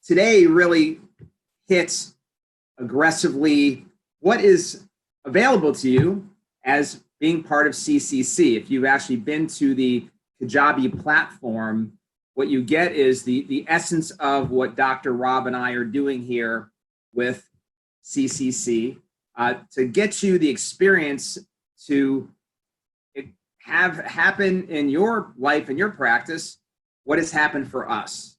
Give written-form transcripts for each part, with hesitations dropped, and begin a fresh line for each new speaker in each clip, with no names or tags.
today really hits aggressively what is available to you as being part of CCC. If you've actually been to the Kajabi platform, what you get is the essence of what Dr. Rob and I are doing here with CCC to get you the experience to have happen in your life, in your practice, what has happened for us.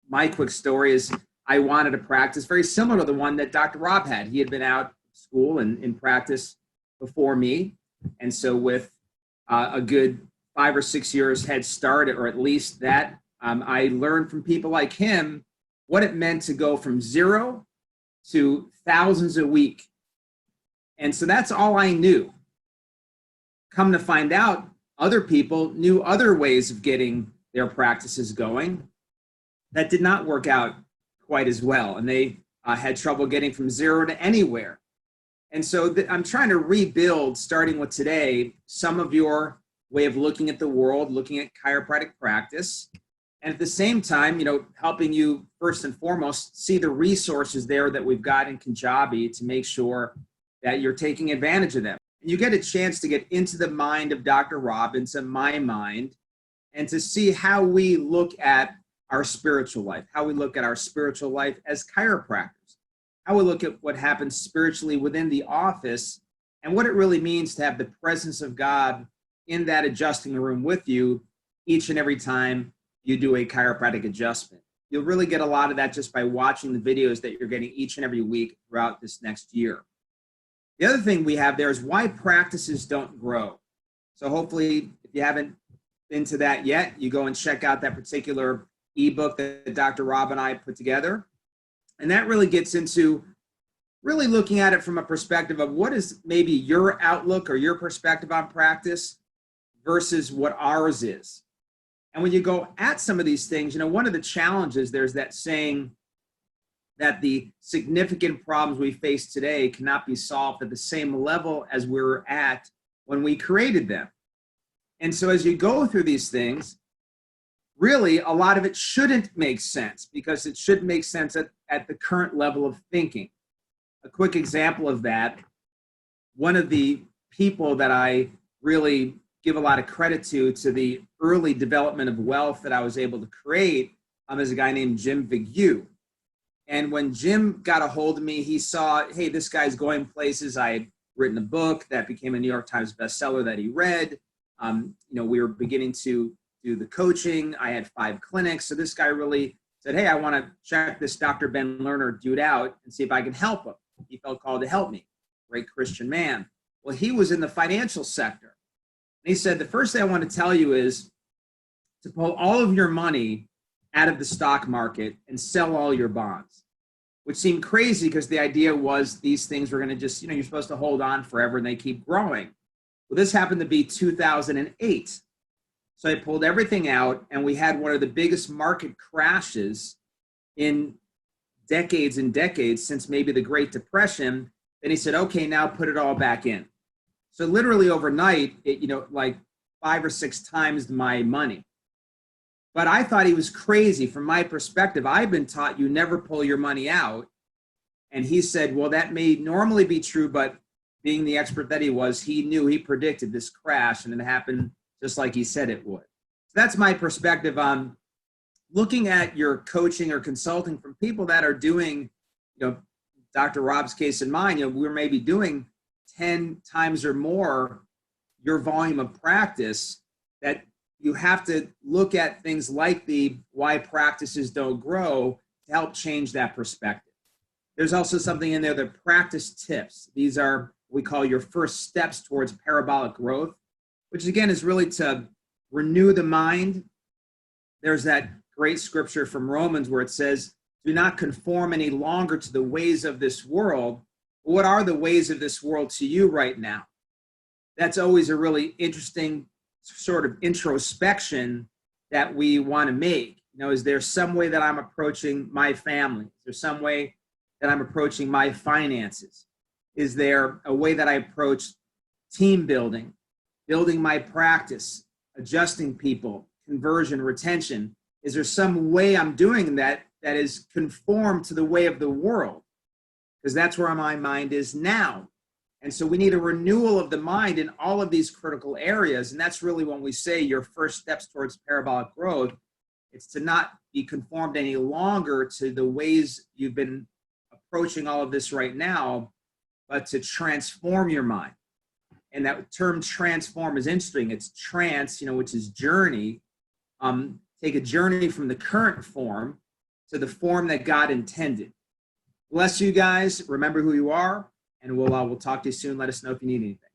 My quick story is I wanted a practice very similar to the one that Dr. Rob had. He had been out of school and in practice before me. And so with a good 5 or 6 years head start, or at least that, I learned from people like him what it meant to go from 0 to thousands a week. And so that's all I knew. Come to find out, other people knew other ways of getting their practices going that did not work out quite as well. And they had trouble getting from 0 to anywhere. And so I'm trying to rebuild, starting with today, some of your way of looking at the world, looking at chiropractic practice, and at the same time, helping you first and foremost see the resources there that we've got in Kajabi to make sure that you're taking advantage of them. And you get a chance to get into the mind of Dr. Rob, into my mind, and to see how we look at our spiritual life, how we look at our spiritual life as chiropractors, how we look at what happens spiritually within the office, and what it really means to have the presence of God in that adjusting room with you each and every time you do a chiropractic adjustment. You'll really get a lot of that just by watching the videos that you're getting each and every week throughout this next year. The other thing we have there is why practices don't grow. So hopefully, if you haven't been to that yet, you go and check out that particular ebook that Dr. Rob and I put together. And that really gets into really looking at it from a perspective of what is maybe your outlook or your perspective on practice versus what ours is. And when you go at some of these things, one of the challenges, there's that saying that the significant problems we face today cannot be solved at the same level as we were at when we created them. And so as you go through these things, really a lot of it shouldn't make sense because it should make sense at the current level of thinking. A quick example of that, one of the people that I really give a lot of credit to the early development of wealth that I was able to create is a guy named Jim Vigue. And when Jim got a hold of me, he saw, hey, this guy's going places. I had written a book that became a New York Times bestseller that he read. We were beginning to do the coaching. I had 5 clinics. So this guy really said, hey, I want to check this Dr. Ben Lerner dude out and see if I can help him. He felt called to help me. Great Christian man. Well, he was in the financial sector. And he said, the first thing I want to tell you is to pull all of your money out of the stock market and sell all your bonds, which seemed crazy because the idea was these things were going to just, you're supposed to hold on forever and they keep growing. Well, this happened to be 2008. So I pulled everything out and we had one of the biggest market crashes in decades and decades since maybe the Great Depression. Then he said, okay, now put it all back in. So literally overnight, like 5 or 6 times my money. But I thought he was crazy. From my perspective, I've been taught you never pull your money out. And he said, well, that may normally be true, but being the expert that he was, he predicted this crash and it happened just like he said it would. So that's my perspective on looking at your coaching or consulting from people that are doing, Dr. Rob's case in mind, we're maybe doing 10 times or more your volume of practice, that you have to look at things like the why practices don't grow to help change that perspective. There's also something in there, the practice tips. These are what we call your first steps towards parabolic growth, which again is really to renew the mind. There's that great scripture from Romans where it says, do not conform any longer to the ways of this world. What are the ways of this world to you right now? That's always a really interesting sort of introspection that we want to make. Is there some way that I'm approaching my family? Is there some way that I'm approaching my finances? Is there a way that I approach team building, building my practice, adjusting people, conversion, retention? Is there some way I'm doing that that is conformed to the way of the world, because that's where my mind is now. And so we need a renewal of the mind in all of these critical areas. And that's really when we say your first steps towards parabolic growth. It's to not be conformed any longer to the ways you've been approaching all of this right now, but to transform your mind. And that term transform is interesting. It's trans, which is journey. Take a journey from the current form to the form that God intended. Bless you guys. Remember who you are, and we'll talk to you soon. Let us know if you need anything.